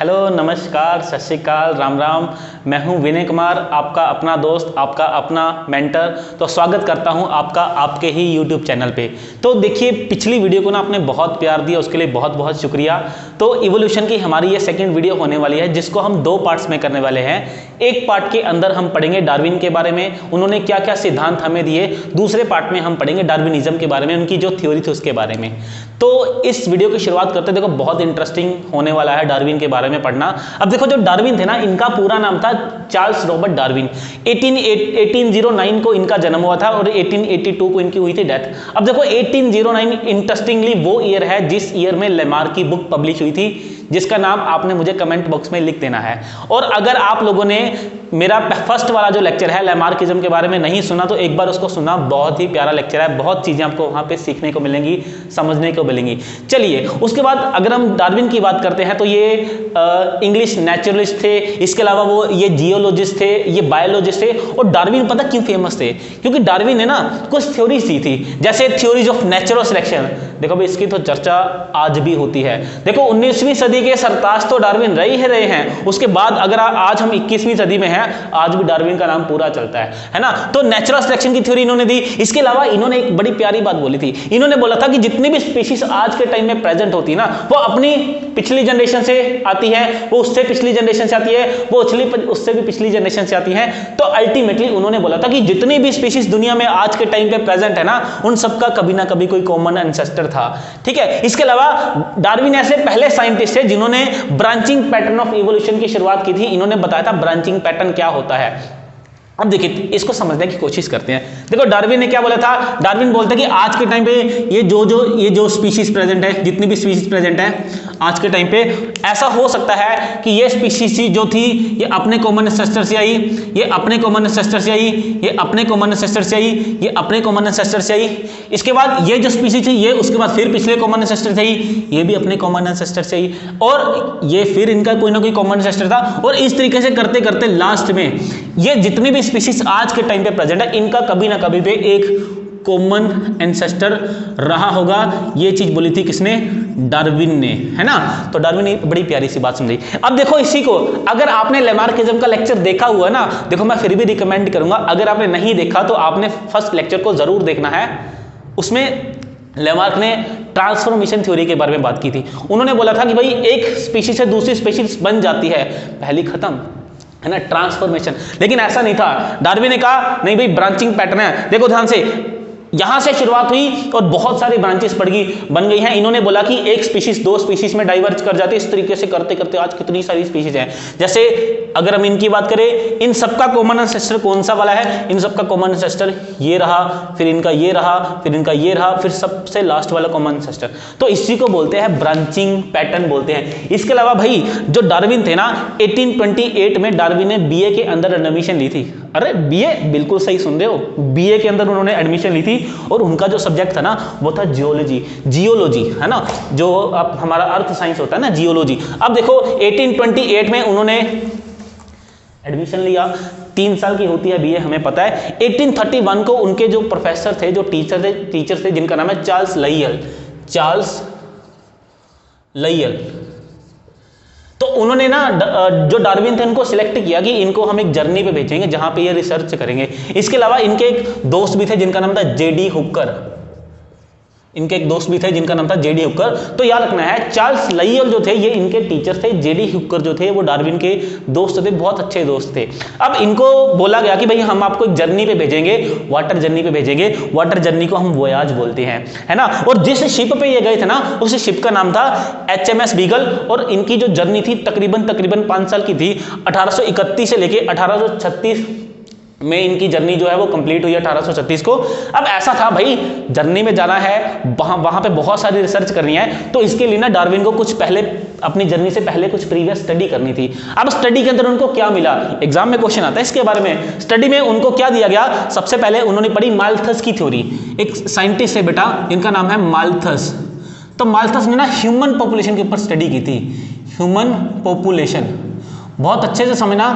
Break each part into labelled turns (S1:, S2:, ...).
S1: Hello, नमस्कार, सत श्री अकाल, राम राम। मैं हूं विनय कुमार, आपका अपना दोस्त, आपका अपना मेंटर। तो स्वागत करता हूं आपका आपके ही यूट्यूब चैनल पे। तो देखिए, पिछली वीडियो को ना आपने बहुत प्यार दिया, उसके लिए बहुत बहुत शुक्रिया। तो इवोल्यूशन की हमारी ये सेकंड वीडियो होने वाली है, जिसको हम दो पार्ट्स में करने वाले हैं। एक पार्ट के अंदर हम पढ़ेंगे डार्विन के बारे में, उन्होंने क्या क्या सिद्धांत हमें दिए। दूसरे पार्ट में हम पढ़ेंगे डार्विनिज्म के बारे में, उनकी जो थ्योरी थी उसके बारे में। तो इस वीडियो की शुरुआत करते, देखो बहुत इंटरेस्टिंग होने वाला है डार्विन के बारे में पढ़ना। अब देखो, जो डार्विन थे ना, इनका पूरा नाम था चार्ल्स रॉबर्ट डार्विन। 1809 को इनका जन्म हुआ था और 1882 को इनकी हुई थी डेथ। अब देखो 1809 इंटरेस्टिंगली वो ईयर है जिस ईयर में लेमार्क की बुक पब्लिश हुई थी, जिसका नाम आपने मुझे कमेंट बॉक्स में लिख देना है। और अगर आप लोगों ने मेरा फर्स्ट वाला जो लेक्चर है लेमार्किज्म के बारे में नहीं सुना, तो एक बार उसको सुना, बहुत ही प्यारा लेक्चर है, बहुत चीजें आपको वहां पे सीखने को मिलेंगी, समझने को मिलेंगी। चलिए, उसके बाद अगर हम डार्विन की बात करते हैं तो ये इंग्लिश नेचुरलिस्ट थे, इसके अलावा वो ये जियोलॉजिस्ट थे, ये बायोलॉजिस्ट थे। और डार्विन पता क्यों फेमस थे? क्योंकि डार्विन ने ना कुछ थ्योरीज दी थी, जैसे थ्योरीज ऑफ नेचुरल सिलेक्शन। देखो भाई, इसकी तो चर्चा आज भी होती है। देखो 19वीं सदी के सरताज तो डार्विन रहे हैं। उसके बाद अगर आज हम 21वीं सदी में हैं, आज भी डार्विन का नाम पूरा चलता है ना। तो नेचुरल सिलेक्शन की थ्योरी इन्होंने दी। इसके अलावा इन्होंने एक बड़ी प्यारी बात बोली थी। इन्होंने बोला था कि जितनी भी स्पीशीज आज के टाइम में प्रेजेंट होती है ना, वो अपनी पिछली जनरेशन से आती है, वो उससे पिछली जनरेशन से आती है, वो उससे भी पिछली जनरेशन से आती है। तो अल्टीमेटली उन्होंने बोला था कि जितनी भी स्पीशीज दुनिया में आज के टाइम पे प्रेजेंट है ना, उन सबका कभी ना कभी कोई कॉमन एंसेस्टर था। ठीक है। इसके अलावा डार्विन ऐसे पहले साइंटिस्ट थे जिन्होंने ब्रांचिंग पैटर्न ऑफ इवोल्यूशन की शुरुआत की थी। इन्होंने बताया था ब्रांचिंग पैटर्न क्या होता है। अब देखिए, इसको समझने की कोशिश करते हैं। देखो डार्विन ने क्या बोला था? डार्विन बोलते हैं कि आज के टाइम पे ये जो स्पीशीज प्रेजेंट है, जितनी भी स्पीशीज प्रेजेंट है आज के टाइम पे, ऐसा हो सकता है कि ये स्पीशीज जो थी ये अपने कॉमन एंसेस्टर से आई, ये अपने कॉमन एंसेस्टर से आई, ये अपने कॉमन एंसेस्टर से आई, ये अपने कॉमन एंसेस्टर से आई। इसके बाद ये जो स्पीशीज थी ये उसके बाद फिर पिछले कॉमन एंसेस्टर से आई, ये भी अपने कॉमन एंसेस्टर से आई, और ये फिर इनका कोई ना कोई कॉमन एंसेस्टर था। और इस तरीके से करते करते लास्ट में ये जितनी भी स्पीशीज आज के टाइम पे प्रेजेंट है, इनका कभी ना कभी पे एक कॉमन एंसेस्टर रहा होगा। ये चीज बोली थी किसने? डार्विन ने, है ना। तो डार्विन ने बड़ी प्यारी सी बात समझी। अब देखो, इसी को अगर आपने लेमार्किज्म का लेक्चर देखा हुआ है ना, देखो मैं फिर भी रिकमेंड करूंगा, अगर आपने नहीं देखा तो आपने फर्स्ट लेक्चर को जरूर देखना है। उसमें लेमार्क ने ट्रांसफॉर्मेशन थ्योरी के बारे में बात की थी। उन्होंने बोला था कि भाई एक स्पीशीज से दूसरी स्पीशीज बन जाती है, पहली खत्म, है ना, ट्रांसफॉर्मेशन। लेकिन ऐसा नहीं था। डार्विन ने कहा नहीं भाई, ब्रांचिंग पैटर्न है। देखो ध्यान से, यहां से शुरुआत हुई और बहुत सारी ब्रांचेस बन गई हैं। इन्होंने बोला कि एक स्पीशीज दो स्पीशीज में डाइवर्ज कर जाती है। इस तरीके से करते करते आज कितनी सारी स्पीशीज हैं। जैसे अगर हम इनकी बात करें, इन सबका कॉमन एंसेस्टर कौन सा वाला है? इन सबका कॉमन एंसेस्टर ये रहा, फिर इनका ये रहा, फिर इनका ये रहा, फिर सबसे लास्ट वाला कॉमन एंसेस्टर। तो इसी को बोलते हैं ब्रांचिंग पैटर्न बोलते हैं। इसके अलावा भाई जो डार्विन थे ना, 1828 में डार्विन ने बीए के अंदर एडमिशन ली थी। अरे बीए, बिल्कुल सही सुन रहे हो, बीए के अंदर उन्होंने एडमिशन ली थी। और उनका जो सब्जेक्ट था ना, वो था जियोलॉजी, है ना, जो अब हमारा अर्थ साइंस होता है ना, जियोलॉजी। अब देखो 1828 में उन्होंने एडमिशन लिया। 3 साल की होती है बीए, हमें पता है। 1831 को उनके जो प्रोफेसर थे, जो टीचर थे जिनका नाम है चार्ल्स लाइयल, तो उन्होंने ना जो डार्विन थे उनको सिलेक्ट किया कि इनको हम एक जर्नी पे भेजेंगे जहां पे ये रिसर्च करेंगे। इसके अलावा इनके एक दोस्त भी थे जिनका नाम था जेडी हुकर। तो याद रखना है, चार्ल्स लाइयल जो थे ये इनके टीचर थे, जेडी हुकर जो थे वो डार्विन के दोस्त थे, बहुत अच्छे दोस्त थे। अब इनको बोला गया कि भाई हम आपको एक जर्नी पे भेजेंगे, वाटर जर्नी पे भेजेंगे। वाटर जर्नी को हम वोयाज बोलते हैं, है ना। और जिस शिप पे ये गए थे ना, उस शिप का नाम था HMS बीगल। और इनकी जो जर्नी थी तकरीबन 5 साल की थी। 1831 से लेके 1836 में इनकी जर्नी जो है वो कंप्लीट हुई, 1836 को। अब ऐसा था भाई, जर्नी में जाना है, वहां पे बहुत सारी रिसर्च करनी है, तो इसके लिए ना डार्विन को कुछ पहले, अपनी जर्नी से पहले कुछ प्रीवियस स्टडी करनी थी। अब स्टडी के अंदर उनको क्या मिला? एग्जाम में क्वेश्चन आता है इसके बारे में। स्टडी में उनको क्या दिया गया? सबसे पहले उन्होंने पढ़ी माल्थस की थ्योरी। एक साइंटिस्ट है बेटा, इनका नाम है माल्थस। तो माल्थस ने ना ह्यूमन पॉपुलेशन के ऊपर स्टडी की थी। ह्यूमन पॉपुलेशन बहुत अच्छे से समझना,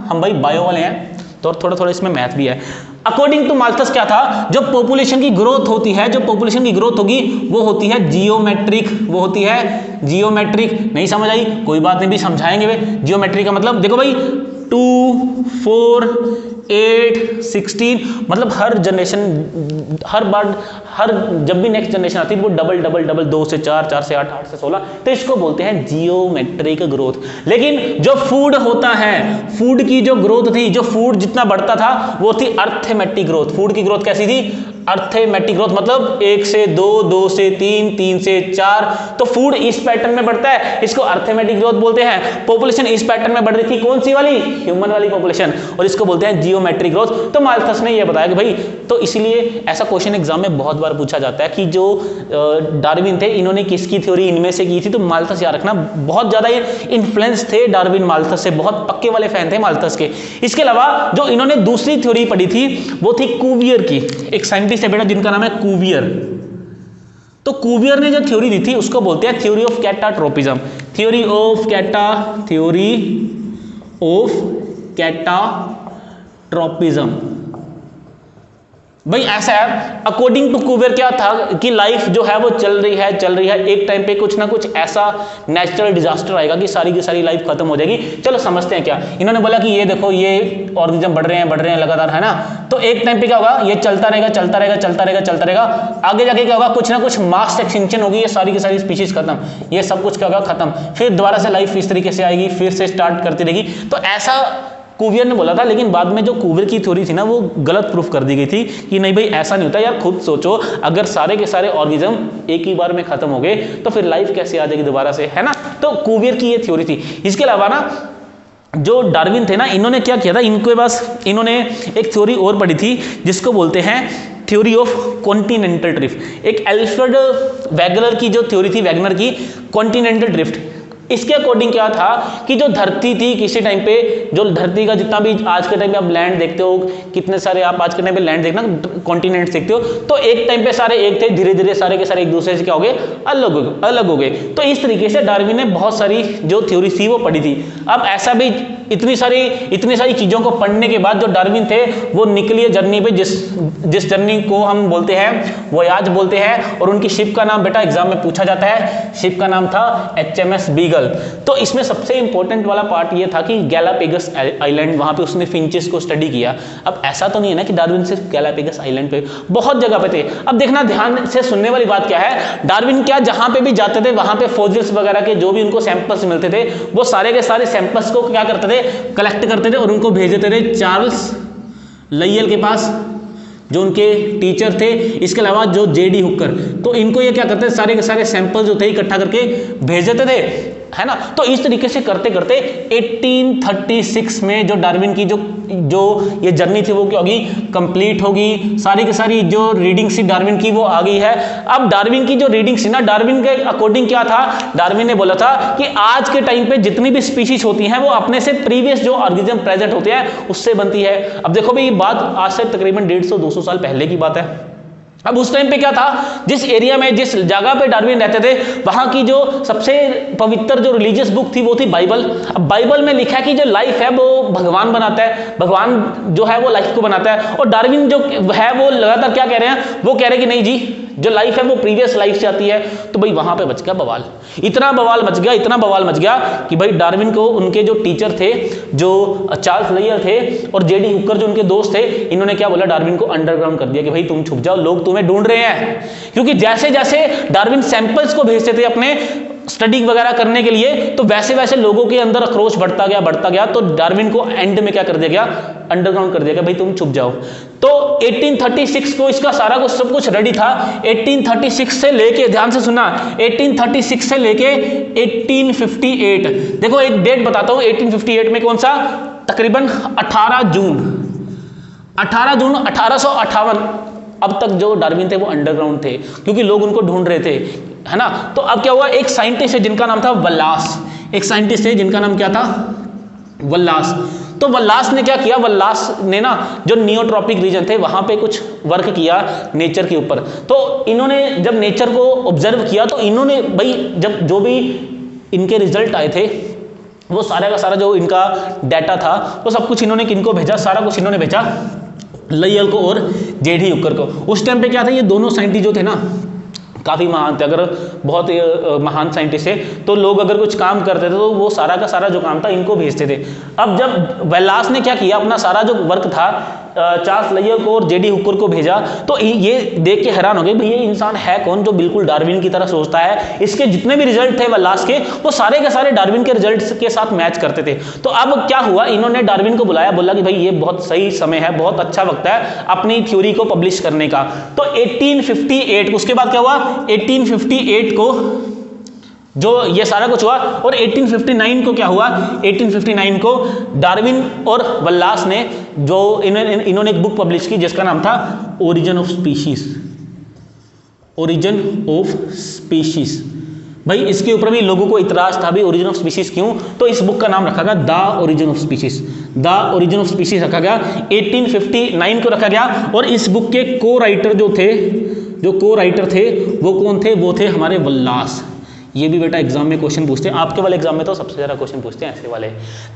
S1: हम भाई बायो वाले हैं तो थोड़ा थोड़ा इसमें मैथ भी है। अकॉर्डिंग टू माल्थस क्या था, जो पॉपुलेशन की ग्रोथ होती है, जो पॉपुलेशन की ग्रोथ होगी वो होती है जियोमेट्रिक, वो होती है जियोमेट्रिक। नहीं समझ आई, कोई बात नहीं, भी समझाएंगे वे। जियोमेट्रिक का मतलब देखो भाई 2 4 8 16, मतलब हर जनरेशन, हर बार, हर जब भी नेक्स्ट जनरेशन आती है वो डबल डबल डबल, 2 से 4, 4 से 8, 8 से 16, तो इसको बोलते हैं जियोमेट्रिक ग्रोथ। लेकिन जो फूड होता है, फूड की जो ग्रोथ थी, जो फूड जितना बढ़ता था वो थी अर्थमेटिक ग्रोथ। फूड की ग्रोथ कैसी थी? अर्थमेटिक ग्रोथ, मतलब 1 से 2, 2 से 3, 3 से 4, तो फूड इस पैटर्न में बढ़ता है, इसको अर्थमेटिक ग्रोथ बोलते हैं। पॉपुलेशन इस पैटर्न में बढ़ रही थी, कौन सी वाली? ह्यूमन वाली पॉपुलेशन, और इसको बोलते हैं जियोमेट्रिक ग्रोथ। तो माल्थस ने ये बताया कि भाई, तो इसीलिए ऐसा क्वेश्चन एग्जाम में बहुत बार पूछा जाता है कि जो डार्विन थे इन्होंने किसकी थ्योरी इनमें से की थी, तो माल्थस याद रखना, बहुत ज्यादा इन्फ्लुएंस थे डार्विन माल्थस से, बहुत पक्के वाले फैन थे माल्थस के। इसके अलावा जो इन्होंने दूसरी थ्योरी पढ़ी थी वो थी कुवियर की, एक साइंटिस्ट है बेटा जिनका नाम है कुवियर। तो कुवियर ने जो थ्योरी दी थी उसको बोलते हैं थ्योरी ऑफ कैटाट्रोपिज्म, थ्योरी ऑफ कैटाट्रोपिज्म। भाई ऐसा है, अकॉर्डिंग टू कुवियर क्या था कि लाइफ जो है वो चल रही है, एक टाइम पे कुछ ना कुछ ऐसा नेचुरल डिजास्टर आएगा कि सारी की सारी लाइफ खत्म हो जाएगी। चलो समझते हैं क्या। इन्होंने बोला कि ये देखो, ये ऑर्गेनिज्म बढ़ रहे हैं लगातार, है ना, तो एक टाइम पे क्या होगा, ये चलता रहेगा, आगे जाके क्या होगा, कुछ ना कुछ मास एक्सटिंक्शन होगी, ये सारी की सारी स्पीशीज खत्म, ये सब कुछ क्या होगा, खत्म, फिर दोबारा से लाइफ इस तरीके से आएगी, फिर से स्टार्ट करती रहेगी। तो ऐसा कुवियर ने बोला था, लेकिन बाद में जो कुवियर की थ्योरी थी ना वो गलत प्रूफ कर दी गई थी कि नहीं भाई ऐसा नहीं होता। यार खुद सोचो, अगर सारे के सारे ऑर्गेनिज्म एक ही बार में खत्म हो गए तो फिर लाइफ कैसे आ जाएगी दोबारा से, है ना। तो कुवियर की ये थ्योरी थी। इसके अलावा ना जो डार्विन थे ना, इन्होंने क्या किया था, इनके पास इन्होंने एक थ्योरी और पढ़ी थी जिसको बोलते हैं थ्योरी ऑफ कॉन्टिनेंटल ड्रिफ्ट। एक एल्फ्रेड वेगनर की जो थ्योरी थी, वेगनर की कॉन्टिनेंटल ड्रिफ्ट, इसके अकॉर्डिंग क्या था कि जो धरती थी किसी टाइम पे, जो धरती का जितना भी आज के टाइम पे आप लैंड देखते हो, कितने सारे आप आज के टाइम पे लैंड देखना, कॉन्टिनेंट्स देखते हो, तो एक टाइम पे सारे एक थे, धीरे धीरे सारे के सारे एक दूसरे से क्या हो गए, अलग हो गए। तो इस तरीके से डार्विन ने बहुत सारी जो थ्योरी थी वो पढ़ी थी। अब ऐसा भी इतनी सारी चीजों को पढ़ने के बाद जो डार्विन थे वो निकली जर्नी पे, जिस जर्नी को हम बोलते हैं वोयाज बोलते हैं, और उनकी शिप का नाम बेटा एग्जाम में पूछा जाता है, शिप का नाम था HMS बीगल। तो इसमें सबसे इंपॉर्टेंट वाला पार्ट ये था कि गैलापेगस आइलैंड, वहां पे उसने फिंचेस को स्टडी किया। अब ऐसा तो नहीं है ना कि डार्विन सिर्फ गैलापेगस आइलैंड पे, बहुत जगह पे थे। अब देखना ध्यान से सुनने वाली बात क्या है, डार्विन क्या जहां पे भी जाते थे वहां पे फॉसिल्स वगैरह के जो भी उनको सैंपल्स मिलते थे वो सारे के सारे सैंपल्स को क्या करते थे, कलेक्ट करते थे और उनको भेज देते थे चार्ल्स लयियल के पास, जो उनके टीचर थे। इसके अलावा जो JD हुकर, तो इनको ये क्या करते थे, सारे के सारे सैंपल जो थे इकट्ठा करके भेज देते थे, है ना। तो इस तरीके से करते करते 1836 में जो डार्विन की जो ये जर्नी थी वो क्या होगी, कंप्लीट होगी। सारी की सारी जो रीडिंग थी डार्विन की वो आ गई है। अब डार्विन की जो रीडिंग थी ना, डार्विन के अकॉर्डिंग क्या था, डार्विन ने बोला था कि आज के टाइम पे जितनी भी स्पीशीज होती हैं वो अपने से प्रीवियस जो ऑर्गेनिज्म प्रेजेंट होते हैं उससे बनती है। अब देखो भाई, ये बात आज से तकरीबन 150-200 साल पहले की बात है। अब उस टाइम पे क्या था, जिस एरिया में, जिस जगह पे डार्विन रहते थे वहां की जो सबसे पवित्र जो रिलीजियस बुक थी वो थी बाइबल। अब बाइबल में लिखा है कि जो लाइफ है वो भगवान बनाता है, भगवान जो है वो लाइफ को बनाता है। और डार्विन जो है वो लगातार क्या कह रहे हैं, वो कह रहे हैं कि नहीं जी, जो लाइफ है वो प्रीवियस लाइफ से आती है। तो भाई वहां पे बच गया बवाल, इतना बवाल मच गया कि भाई डार्विन को उनके जो टीचर थे, जो चार्ल्स लयियल थे और JD हुकर जो उनके दोस्त थे, इन्होंने क्या बोला, डार्विन को अंडरग्राउंड कर दिया कि भाई तुम छुप जाओ, लोग तुम्हें ढूंढ रहे हैं। क्योंकि जैसे जैसे डार्विन सैंपल्स को भेजते थे अपने स्टडी वगैरह करने के लिए, तो वैसे वैसे लोगों के अंदर आक्रोश बढ़ता गया। तो डार्विन को एंड में क्या कर दिया गया, अंडरग्राउंड कर दिया गया, भाई तुम छुप जाओ। तो 1836 को इसका सारा कुछ सब कुछ रेडी था। 1836 से लेके, ध्यान से सुना, 1836 से लेके 1858, देखो एक डेट बताता हूं, 1858 में कौन सा, तकरीबन 18 जून 1858 अब तक जो डार्विन थे वो अंडरग्राउंड थे, क्योंकि लोग उनको ढूंढ रहे थे, है ना। तो अब क्या हुआ, एक साइंटिस्ट है जिनका नाम था वल्लास, एक साइंटिस्ट है जिनका नाम क्या था, वल्लास। तो वल्लास ने क्या किया, वल्लास ने ना जो नियोट्रॉपिक रीजन थे वहां पे कुछ वर्क किया नेचर के ऊपर। तो इन्होंने जब नेचर को ऑब्जर्व किया तो इन्होंने भाई जब जो भी इनके रिजल्ट आए थे वो सारा का सारा जो इनका डाटा था वो सब कुछ इन्होंने किनको भेजा, सारा कुछ इन्होंने भेजा लायल को और जेडी हुकर को। उस टाइम पे क्या था, ये दोनों साइंटिस्ट जो थे ना काफ़ी महान थे, अगर बहुत महान साइंटिस्ट थे, तो लोग अगर कुछ काम करते थे तो वो सारा का सारा जो काम था इनको भेजते थे। अब जब वेलास ने क्या किया, अपना सारा जो वर्क था चार्ल्स लायल को और जेडी हुकर को भेजा, तो ये देख के हैरान हो गए भाई ये इंसान है कौन जो बिल्कुल डार्विन की तरह सोचता है। इसके जितने भी रिजल्ट थे वेलास के, वो सारे के सारे डार्विन के रिजल्ट के साथ मैच करते थे। तो अब क्या हुआ, इन्होंने डार्विन को बुलाया, बोला कि भाई ये बहुत सही समय है, बहुत अच्छा वक्त है अपनी थ्योरी को पब्लिश करने का। तो 1858 उसके बाद क्या हुआ, 1858 को जो ये सारा कुछ हुआ, और 1859 को क्या हुआ, 1859 को डार्विन और वल्लास ने जो इन्होंने एक बुक पब्लिश की जिसका नाम था origin of species. Origin of species, भाई इसके ऊपर भी लोगों को इतराज था, भाई ओरिजिन ऑफ स्पीशीज क्यों, तो इस बुक का नाम रखा गया the origin of species. The origin of species रखा गया, 1859 को रखा गया। और इस बुक के को राइटर थे वो कौन थे, वो थे हमारे वल्लास। ये भी बेटा एग्जाम में क्वेश्चन पूछते हैं, आपके वाले एग्जाम में तो सबसे ज्यादा क्वेश्चन पूछते हैं ऐसे वाले,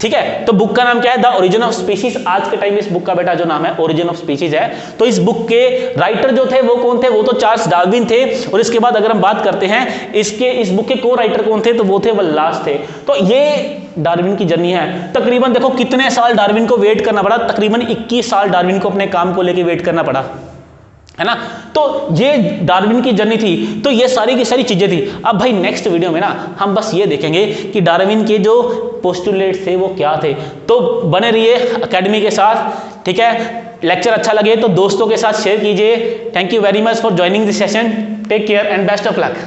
S1: ठीक है। तो बुक का नाम क्या है, द ओरिजिन ऑफ स्पीशीज। आज के टाइम में इस बुक का बेटा जो नाम है ओरिजिन ऑफ स्पीशीज है। तो इस बुक के राइटर जो थे वो कौन थे, वो तो चार्ल्स डार्विन थे। और इसके बाद अगर हम बात करते हैं इस बुक के को राइटर कौन थे, तो वो थे वल्लास थे। तो ये डार्विन की जर्नी है। तकरीबन देखो कितने साल डार्विन को वेट करना पड़ा, तकरीबन 21 साल डार्विन को अपने काम को लेकर वेट करना पड़ा, है ना। तो ये डार्विन की जर्नी थी, तो ये सारी की सारी चीजें थी। अब भाई नेक्स्ट वीडियो में ना हम बस ये देखेंगे कि डार्विन के जो पोस्टुलेट्स थे वो क्या थे। तो बने रहिए एकेडमी के साथ, ठीक है। लेक्चर अच्छा लगे तो दोस्तों के साथ शेयर कीजिए। Thank you very much for joining this session. Take care and best of luck.